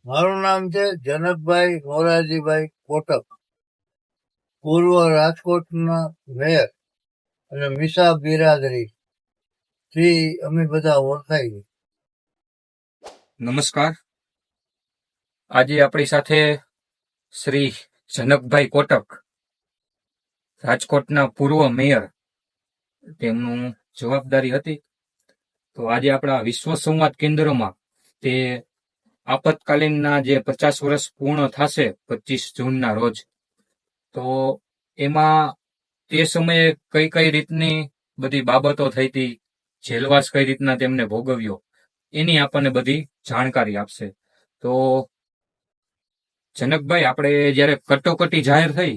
મારું નામ છે જનકભાઈ મોરારજીભાઈ કોટક, પૂર્વ રાજકોટના મેયર અને મીસા બિરાદરી થી અમે બધા ઓળખાઈએ. નમસ્કાર. આજે આપણી સાથે શ્રી જનકભાઈ કોટક, રાજકોટના પૂર્વ મેયર, તેમનું જવાબદારી હતી. તો આજે આપણા વિશ્વ સંવાદ કેન્દ્રમાં તે આપતકાલીનના જે 50 વર્ષ પૂર્ણ થશે 25 જૂનના રોજ, તો એમાં તે સમયે કઈ કઈ રીતની બધી બાબતો થઈ હતી, જેલવાસ કઈ રીતના તેમને ભોગવ્યો, એની આપણને બધી જાણકારી આપશે. તો જનકભાઈ, આપણે જ્યારે કટોકટી જાહેર થઈ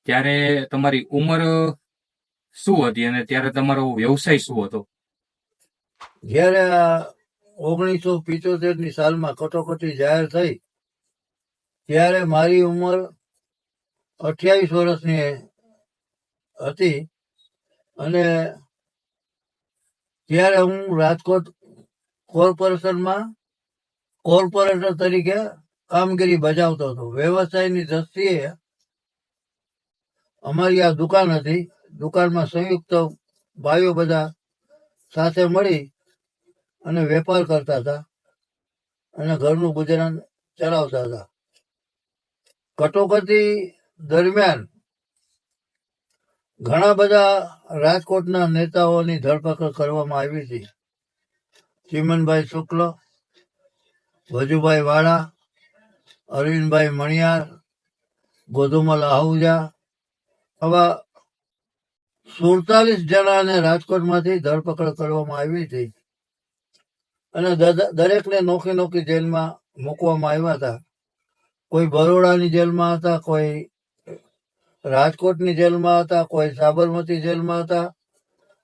ત્યારે તમારી ઉંમર શું હતી અને ત્યારે તમારો વ્યવસાય શું હતો? જ્યારે 1975 સાલમાં કટોકટી જાહેર થઈ ત્યારે મારી ઉંમર 28 વર્ષની હતી અને ત્યારે હું રાજકોટ કોર્પોરેશનમાં કોર્પોરેટર તરીકે કામગીરી બજાવતો હતો. વ્યવસાયની દ્રષ્ટિએ અમારી આ દુકાન હતી. દુકાનમાં સંયુક્ત ભાઈઓ બધા સાથે મળી અને વેપાર કરતા હતા અને ઘરનું ગુજરાન ચલાવતા હતા. કટોકટી દરમિયાન ઘણા બધા રાજકોટના નેતાઓની ધરપકડ કરવામાં આવી હતી. ચિમનભાઈ શુક્લ, વજુભાઈ વાળા, અરવિંદભાઈ મણિયાર, ગોધુમલ આહુજા, આવા 47 જણાને રાજકોટમાંથી ધરપકડ કરવામાં આવી હતી અને દરેકને નોખી નોખી જેલમાં મૂકવામાં આવ્યા હતા. કોઈ બરોડાની જેલમાં હતા, કોઈ રાજકોટની જેલમાં હતા, કોઈ સાબરમતી જેલમાં હતા,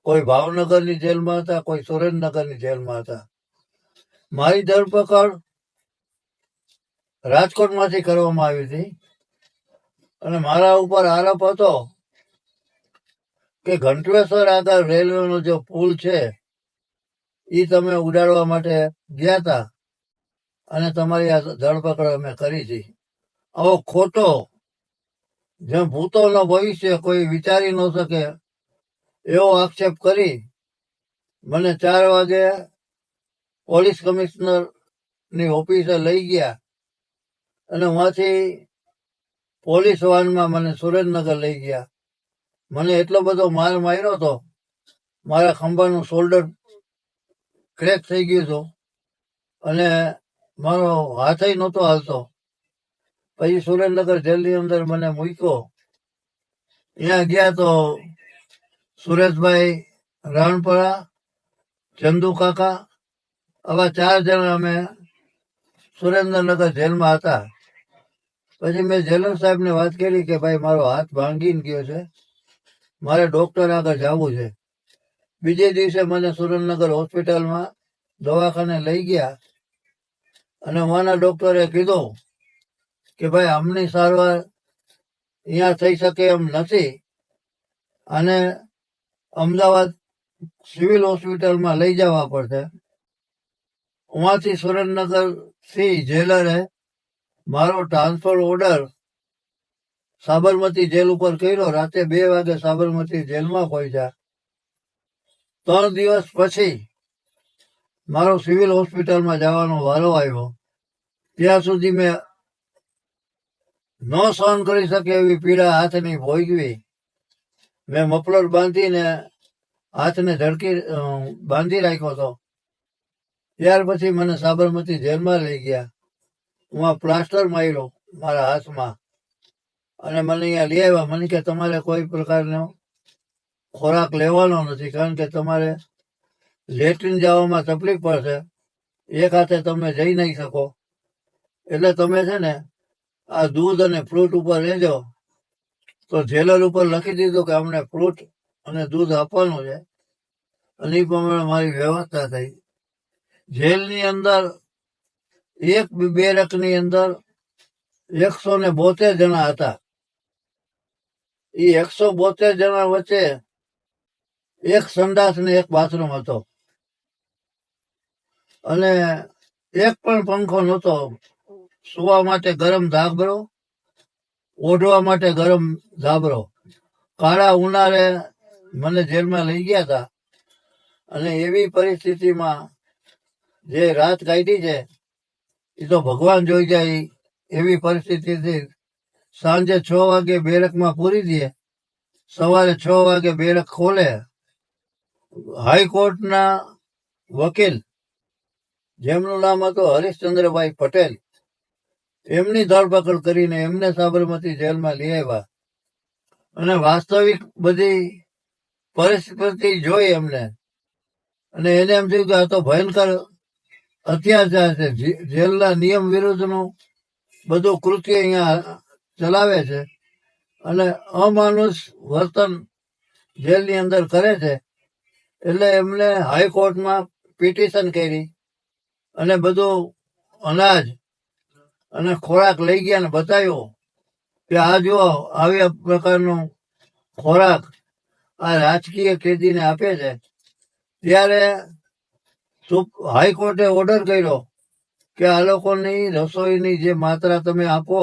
કોઈ ભાવનગરની જેલમાં હતા, કોઈ સુરેન્દ્રનગરની જેલમાં હતા. મારી ધરપકડ રાજકોટમાંથી કરવામાં આવી હતી અને મારા ઉપર આરોપ હતો કે ઘંટવેશ્વર આગળ રેલવેનો જે પુલ છે એ તમે ઉડાડવા માટે ગયા હતા અને તમારી આ ધરપકડ અમે કરી છે. આવો ખોટો, જેમ ભૂતોનો ભવિષ્ય કોઈ વિચારી ન શકે એવો આક્ષેપ કરી મને 4 વાગે પોલીસ કમિશનરની ઓફિસે લઈ ગયા અને ત્યાંથી પોલીસ વાનમાં મને સુરેન્દ્રનગર લઈ ગયા. મને એટલો બધો માર માર્યો હતો, મારા ખંભાનું શોલ્ડર ક્રેક થઈ ગયું હતું અને મારો હાથ નહોતો હાલતો. પછી સુરેન્દ્રનગર જેલની અંદર મને મૂક્યો. ત્યાં ગયા તો સુરેશભાઈ રાણપરા, ચંદુ કાકા, આવા 4 જણા અમે સુરેન્દ્રનગર જેલમાં હતા. પછી મેં જેલર સાહેબને વાત કરી કે ભાઈ મારો હાથ ભાંગીને ગયો છે, મારે ડોક્ટર આગળ જવું છે. બીજે દિવસે મને સુરેન્દ્રનગર હોસ્પિટલમાં દવાખાને લઈ ગયા અને માના ડોક્ટરે કીધું કે ભાઈ આમની સારવાર અહીંયા થઈ શકે એમ નથી અને અમદાવાદ સિવિલ હોસ્પિટલમાં લઈ જવા પડશે. ત્યાંથી સુરેન્દ્રનગરથી જેલરે મારો ટ્રાન્સફર ઓર્ડર સાબરમતી જેલ ઉપર કર્યો. રાતે 2 વાગે સાબરમતી જેલમાં પહોંચ્યા. 3 દિવસ પછી મારો સિવિલ હોસ્પિટલમાં જવાનો વારો આવ્યો. ત્યાં સુધી મેં ન સહન કરી શકે એવી પીડા હાથની ભોગવી. મેં મફલર બાંધીને હાથને બાંધી રાખ્યો હતો. ત્યાર પછી મને સાબરમતી જેલમાં લઈ ગયા. હું પ્લાસ્ટર માર્યો મારા હાથમાં અને મને અહીંયા લઈ આવ્યા. મને કે તમારે કોઈ પ્રકારનો ખોરાક લેવાનો નથી, કારણ કે તમારે લેટ્રિન જવામાં તકલીફ પડશે, એક હાથે તમે જઈ નહીં શકો, એટલે તમે છે ને આ દૂધ અને ફ્રૂટ ઉપર રહેજો. તો જેલર ઉપર લખી દીધું કે અમને ફ્રૂટ અને દૂધ આપવાનું છે અને એ પ્રમાણે મારી વ્યવસ્થા થઈ. જેલની અંદર એક બેરકની અંદર 172 જણા હતા. એ 172 જણા વચ્ચે એક સંડાસ ને એક બાથરૂમ હતો અને એક પણ પંખો નહોતો. સુવા માટે ગરમ ધાબળો, ઓઢવા માટે ગરમ ધાબળો. કાળા ઉનાળે મને જેલમાં લઈ ગયા હતા અને એવી પરિસ્થિતિમાં જે રાત કાઢી છે એ તો ભગવાન જોઈ જાય એવી પરિસ્થિતિથી સાંજે 6 વાગે બેરકમાં પૂરી દે, સવારે 6 વાગે બેરક ખોલે. હાઈકોર્ટના વકીલ જેમનું નામ હતું હરીશચંદ્રભાઈ પટેલ, એમની ધરપકડ કરીને એમને સાબરમતી જેલમાં લઈ આવ્યા અને વાસ્તવિક બધી પરિસ્થિતિ જોઈ એમને અને એને એમ થયું કે આ તો ભયંકર અત્યાચાર છે. જેલના નિયમ વિરુદ્ધનું બધું કૃત્ય અહીંયા ચલાવે છે અને અમાનુષ વર્તન જેલની અંદર કરે છે. એટલે એમને હાઈકોર્ટમાં પિટિશન કરી અને બધું અનાજ અને ખોરાક લઈ ગયા ને બતાવ્યો કે આ જુઓ આવી પ્રકારનો ખોરાક આ રાજકીય કેદીને આપે છે. ત્યારે હાઈકોર્ટે ઓર્ડર કર્યો કે આ લોકોની રસોઈની જે માત્રા તમે આપો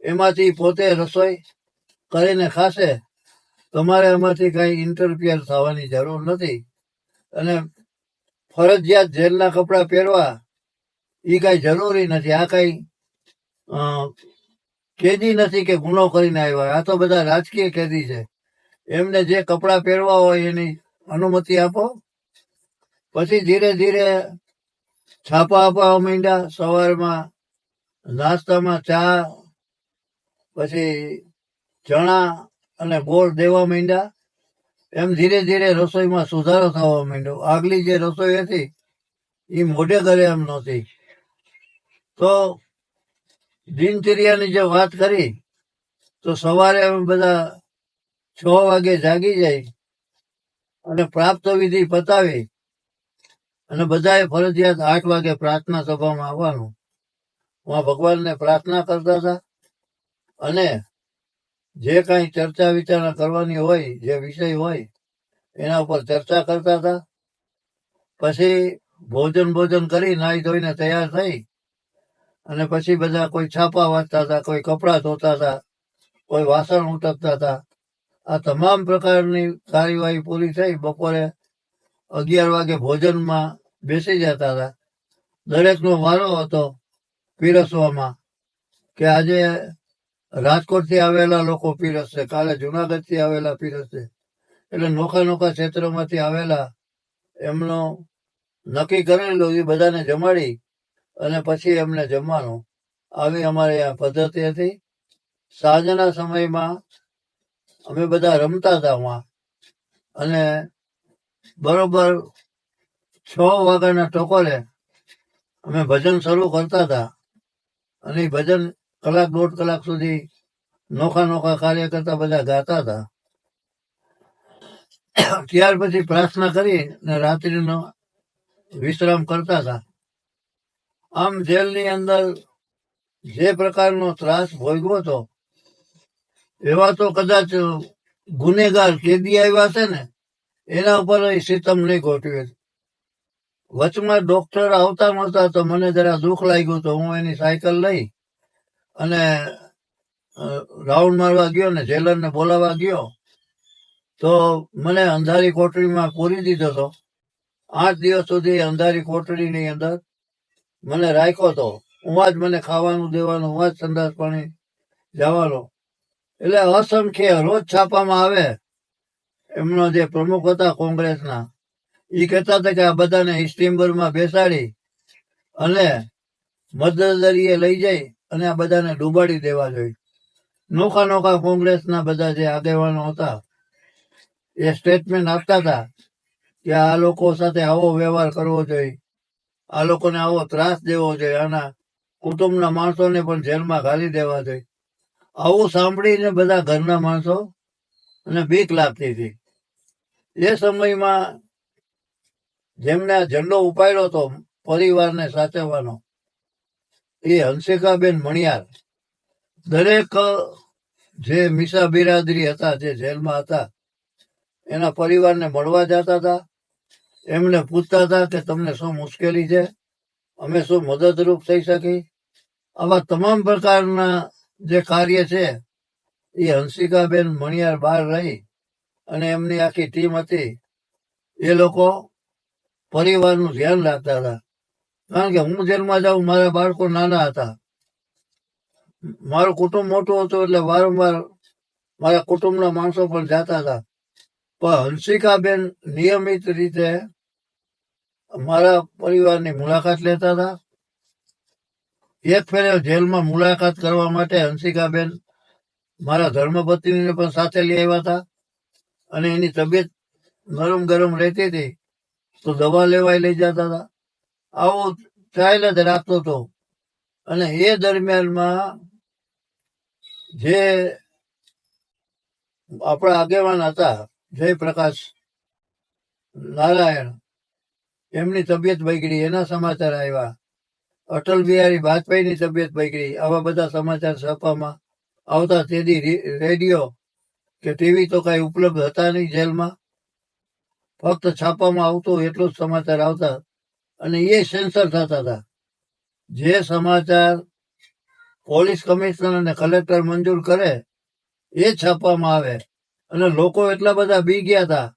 એમાંથી પોતે રસોઈ કરીને ખાશે, તમારે એમાંથી કઈ ઇન્ટરફિયર થવાની જરૂર નથી અને ફરજિયાત જેલના કપડાં પહેરવા એ કઈ જરૂરી નથી. આ કઈ કેદી નથી કે ગુનો કરીને આવ્યા, આ તો બધા રાજકીય કેદી છે. એમને જે કપડાં પહેરવા હોય એની અનુમતિ આપો. પછી ધીરે ધીરે છાપા આપવા માંડ્યા. સવારમાં નાસ્તામાં ચા, પછી ચણા અને ગોળ દેવા માંડ્યા. એમ ધીરે ધીરે રસોઈમાં સુધારો થવા માંડ્યો. આગલી જે રસોઈ હતી એ મોઢે કરે એમ નહોતી. તો દિનચર્યાની જે વાત કરી તો સવારે અમે બધા 6 વાગે જાગી જાય અને પ્રાપ્ત વિધિ પતાવી અને બધાએ ફરજિયાત 8 વાગે પ્રાર્થના સભામાં આવવાનું. વहाँ ભગવાનને પ્રાર્થના કરતા હતા અને જે કાંઈ ચર્ચા વિચારણા કરવાની હોય, જે વિષય હોય એના ઉપર ચર્ચા કરતા હતા. પછી ભોજન કરી નાહી ધોઈને તૈયાર થઈ અને પછી બધા કોઈ છાપા વાંચતા હતા, કોઈ કપડાં ધોતા હતા, કોઈ વાસણ ઉટકતા હતા. આ તમામ પ્રકારની કાર્યવાહી પૂરી થઈ. બપોરે 11 વાગે ભોજનમાં બેસી જતા હતા. દરેકનો વારો હતો પીરસવામાં કે આજે રાજકોટથી આવેલા લોકો પીરસશે, કાલે જુનાગઢથી આવેલા પીરસશે. એટલે નોખા નોખા ક્ષેત્રોમાંથી આવેલા એમનો નક્કી કરેલું એ બધાને જમાડી અને પછી એમને જમવાનું. આવી અમારે આ પદ્ધતિ હતી. સાંજના સમયમાં અમે બધા રમતા હતા વहाँ અને બરોબર 6 વાગ્યાના ટકોરે અમે ભજન શરૂ કરતા હતા અને એ ભજન 1-1.5 કલાક સુધી નોખા નોખા કાર્યકર્તા બધા ગાતા હતા. ત્યાર પછી પ્રાર્થના કરી ને રાત્રિનો વિશ્રામ કરતા હતા. આમ જેલની અંદર જે પ્રકારનો ત્રાસ ભોગવ્યો હતો એવા તો કદાચ ગુનેગાર કેદી આવ્યા છે ને એના ઉપર સિતમ નહીં ગોઠવે. વચમાં ડોક્ટર આવતા નહોતા તો મને જરા દુઃખ લાગ્યું. તો હું એની સાયકલ લઈ અને રાઉન્ડ મારવા ગયો ને જેલરને બોલાવવા ગયો તો મને અંધારી કોટડીમાં પૂરી દીધો હતો. 8 દિવસ સુધી અંધારી કોટડીની અંદર મને રાખ્યો હતો. ઉવા જ મને ખાવાનું દેવાનું, ઉવા જ સંડાસ પાણી જવાનો. એટલે અસંખ્ય રોજ છાપામાં આવે. એમનો જે પ્રમુખ હતા કોંગ્રેસના એ કહેતા હતા કે આ બધાને સ્ટીમરમાં બેસાડી અને મદદરીએ લઈ જઈ અને આ બધાને ડૂબાડી દેવા જોઈએ. નોખા નોખા કોંગ્રેસના બધા જે આગેવાનો હતા એ સ્ટેટમેન્ટ આપતા હતા કે આ લોકો સાથે આવો વ્યવહાર કરવો જોઈએ, આ લોકોને આવો ત્રાસ દેવો જોઈએ, આના કુટુંબના માણસોને પણ જેલમાં ઘાલી દેવા જોઈએ. આવું સાંભળીને બધા ઘરના માણસો અને બીક લાગતી હતી. એ સમયમાં જેમને આ ઝંડો ઉપાડ્યો હતો પરિવારને સાચવવાનો એ હંસિકાબેન મણિયાર. દરેક જે મીસા બિરાદરી હતા જે જેલમાં હતા એના પરિવારને મળવા જતા હતા. એમને પૂછતા હતા કે તમને શું મુશ્કેલી છે, અમે શું મદદરૂપ થઈ શકી. આવા તમામ પ્રકારના જે કાર્ય છે એ હંસિકાબેન મણિયાર બહાર રહી અને એમની આખી ટીમ હતી. એ લોકો પરિવારનું ધ્યાન રાખતા હતા. કારણ કે હું જેલમાં જાઉં, મારા બાળકો નાના હતા, મારું કુટુંબ મોટું હતું, એટલે વારંવાર મારા કુટુંબના માણસો પણ જતા હતા. પણ હંસિકાબેન નિયમિત રીતે મારા પરિવારની મુલાકાત લેતા હતા. એક ફેરે જેલમાં મુલાકાત કરવા માટે હંસિકાબેન મારા ધર્મપત્નીને પણ સાથે લઈ આવ્યા હતા. અને એની તબિયત નરમ ગરમ રહેતી હતી તો દવા લેવાય લઈ જતા હતા. આવું ચાલ્યા જ રાખતો હતો. અને એ દરમિયાનમાં જે આપણા આગેવાન હતા જયપ્રકાશ નારાયણ, એમની તબિયત બગડી, એના સમાચાર આવ્યા. અટલ બિહારી વાજપેયીની તબિયત બગડી, આવા બધા સમાચાર છાપામાં આવતા. તેથી રેડિયો કે ટીવી તો કઈ ઉપલબ્ધ હતા નહીં જેલમાં, ફક્ત છાપામાં આવતું એટલું જ સમાચાર આવતા. અને એ સેન્સર થતા હતા. જે સમાચાર પોલીસ કમિશનર અને કલેક્ટર મંજૂર કરે એ છાપવામાં આવે. અને લોકો એટલા બધા બી ગયા હતા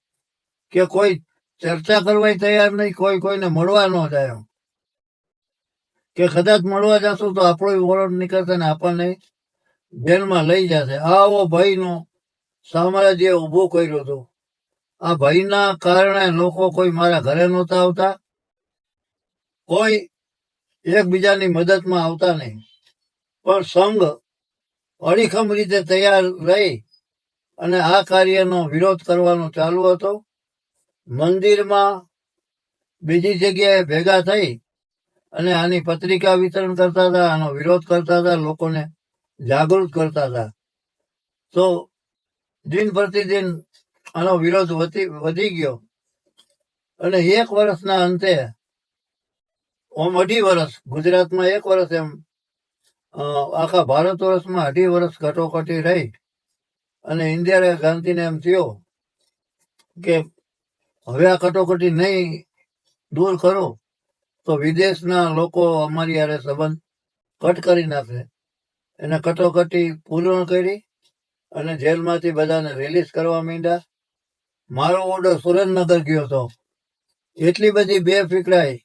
કે કોઈ ચર્ચા કરવા તૈયાર નહીં, કોઈ કોઈને મળવા ન જાય. કે કદાચ મળવા જશું તો આપણો ઓળખ નીકળશે ને આપણને જેલમાં લઈ જશે. આવો ભયનો સામ્રાજ્ય ઊભું કર્યું હતું. આ ભયના કારણે લોકો કોઈ મારા ઘરે નહોતા આવતા, કોઈ એકબીજાની મદદમાં આવતા નહીં. પણ સંઘ અડીખમ રીતે તૈયાર રહી અને આ કાર્યનો વિરોધ કરવાનો ચાલુ હતો. મંદિરમાં બીજી જગ્યાએ ભેગા થઈ અને આની પત્રિકા વિતરણ કરતા હતા, આનો વિરોધ કરતા હતા, લોકોને જાગૃત કરતા હતા. તો દિન પ્રતિદિન આનો વિરોધ વધી ગયો. અને 1 વર્ષના અંતે, ઓમ 2.5 વર્ષ, ગુજરાતમાં 1 વર્ષ, એમ આખા ભારત વર્ષમાં 2.5 વર્ષ કટોકટી રહી. અને ઇન્દિરા ગાંધીને એમ થયો કે હવે આ કટોકટી નહીં દૂર કરો તો વિદેશના લોકો અમારી હારે સંબંધ કટ કરી નાખે. એને કટોકટી પૂર્ણ કરી અને જેલમાંથી બધાને રિલીઝ કરવા માંડ્યા. મારો ઓર્ડર સુરેન્દ્રનગર ગયો હતો. એટલી બધી બેફિકરાઈ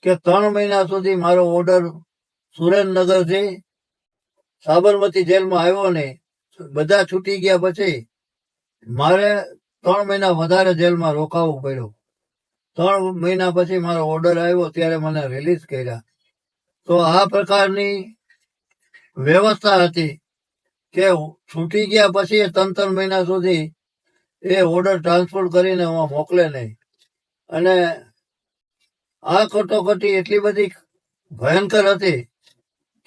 કે 3 મહિના સુધી મારો ઓર્ડર સુરેન્દ્રનગરથી સાબરમતી જેલમાં આવ્યો નહીં. બધા છૂટી ગયા પછી મારે 3 મહિના વધારે જેલમાં રોકાવું પડ્યું. 3 મહિના પછી મારો ઓર્ડર આવ્યો ત્યારે મને રિલીઝ કર્યા. તો આ પ્રકારની વ્યવસ્થા હતી કે છૂટી ગયા પછી 3 મહિના સુધી એ ઓર્ડર ટ્રાન્સફર કરીને મોકલે નહીં. અને આ કટોકટી એટલી બધી ભયંકર હતી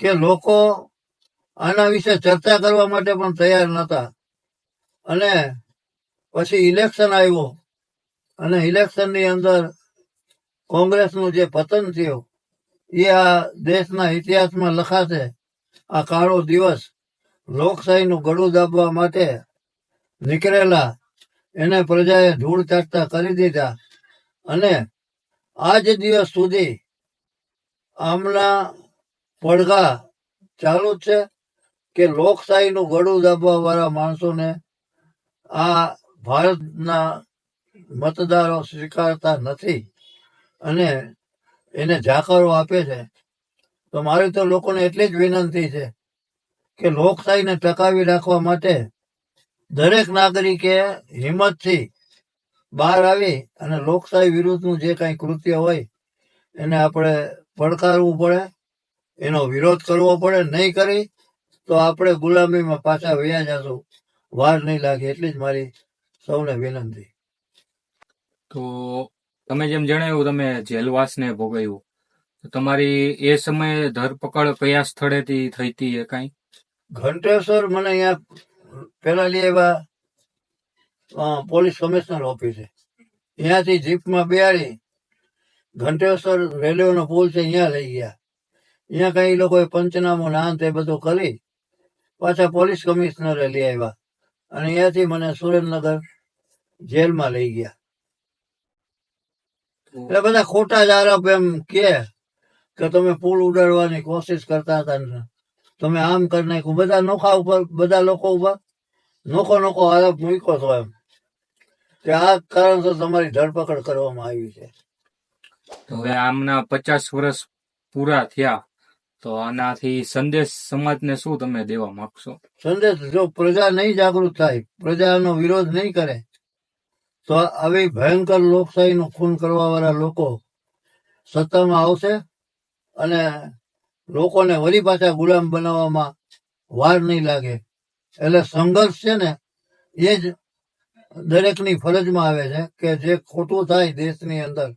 કે લોકો આના વિશે ચર્ચા કરવા માટે પણ તૈયાર નહોતા. અને પછી ઇલેક્શન આવ્યો અને ઇલેક્શનની અંદર કોંગ્રેસનું જે પતન થયું એ આ દેશના ઇતિહાસમાં લખાશે. આ કાળો દિવસ લોકશાહીનું ગળું દાબવા માટે નીકળેલા એને પ્રજાએ ધૂળ ચાટતા કરી દીધા. અને આજ દિવસ સુધી આમના પડઘા ચાલુ જ છે કે લોકશાહીનું ગળું દાબવા વાળા માણસોને આ ભારતના મતદારો સ્વીકારતા નથી અને એને જાકારો આપે છે. તો મારી તો લોકોને એટલી જ વિનંતી છે કે લોકશાહીને ટકાવી રાખવા માટે દરેક નાગરિકે હિંમતથી બહાર આવી અને લોકશાહી વિરુદ્ધનું જે કંઈ કૃત્ય હોય એને આપણે પડકારવું પડે, એનો વિરોધ કરવો પડે. નહીં કરી તો આપણે ગુલામીમાં પાછા વયા જશું, વાર નહીં લાગે. એટલી જ મારી સૌને વિનંતી. તો તમે જેમ જણાવ્યું તમે જેલવાસને ભોગવ્યું, તો તમારી એ સમયે ધરપકડ કયા સ્થળેથી થઈ હતી એ કાંઈ? ઘંટેશ્વર મને અહીંયા પેલા લઈ આવ્યા પોલીસ કમિશનર ઓફિસે. અહીંયાથી જીપમાં બેહાડી ઘંટેશ્વર રેલવેનો પુલ છે અહીંયા લઈ ગયા. અહીંયા કઈ લોકોએ પંચનામો ના તે બધું કરી પાછા પોલીસ કમિશનરે લઈ આવ્યા અને અહીંયાથી મને સુરેન્દ્રનગર જેલમાં લઈ ગયા. એટલે બધા ખોટા જ આરોપ એમ કે કે તમે પુલ ઉડાડવાની કોશિશ કરતા હતા ને તમે આમ કરી નાખ્યું, બધા નોખા ઉપર, બધા લોકો ઉપર નોખો આરોપ મૂક્યો હતો એમ કે આ કારણસર તમારી ધરપકડ કરવામાં આવી છે. તો હવે આમના 50 વર્ષ પૂરા થયા, તો આનાથી સંદેશ સમાજને શું તમે દેવા માંગશો? સંદેશ, જો પ્રજા નહીં જાગૃત થાય, પ્રજાનો વિરોધ નહીં કરે, તો આવી ભયંકર લોકશાહીનું ખૂન કરવા વાળા લોકો સત્તામાં આવશે અને લોકોને વળી પાછા ગુલામ બનાવવામાં વાર નહીં લાગે. એટલે સંઘર્ષ છે ને એ જ દરેકની ફરજમાં આવે છે કે જે ખોટું થાય દેશની અંદર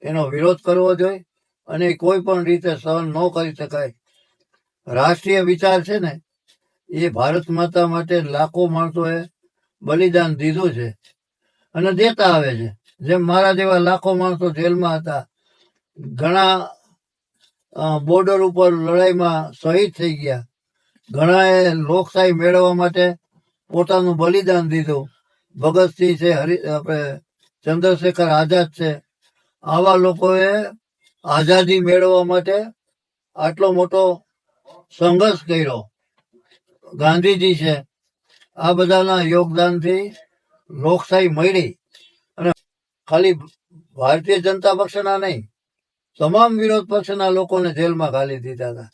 એનો વિરોધ કરવો જોઈએ અને કોઈ પણ રીતે સહન ન કરી શકાય. રાષ્ટ્રીય વિચાર છે ને એ ભારત માતા માટે લાખો માણસોએ બલિદાન દીધું છે અને દેતા આવે છે. જેમ મારા જેવા લાખો માણસો જેલમાં હતા, ઘણા બોર્ડર ઉપર લડાઈમાં શહીદ થઈ ગયા, ઘણાએ લોકશાહી મેળવવા માટે પોતાનું બલિદાન દીધું. ભગતસિંહ છે, આપણે ચંદ્રશેખર આઝાદ છે, આવા લોકોએ આઝાદી મેળવવા માટે આટલો મોટો સંઘર્ષ કર્યો. ગાંધીજી છે, આ બધાના યોગદાનથી લોકશાહી મળી. અને ખાલી ભારતીય જનતા પક્ષના નહીં, તમામ વિરોધ પક્ષના લોકોને જેલમાં ઘાલી દીધા હતા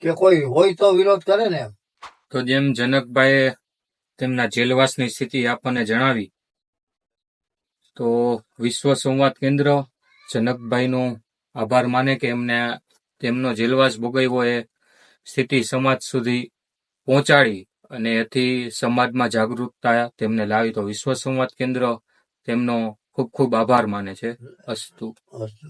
કે કોઈ હોય તો વિરોધ કરે ને એમ. તો જેમ જનકભાઈએ તેમના જેલવાસની સ્થિતિ આપણને જણાવી, તો વિશ્વ સંવાદ કેન્દ્ર જનકભાઈનો આભાર માને કે એમને તેમનો જેલવાસ ભોગવ્યો એ સ્થિતિ સમાજ સુધી પહોંચાડી અને એથી સમાજમાં જાગૃતતા તેમને લાવી. તો વિશ્વ સંવાદ કેન્દ્ર તેમનો ખૂબ ખૂબ આભાર માને છે. અસ્તુ. અસ્તુ.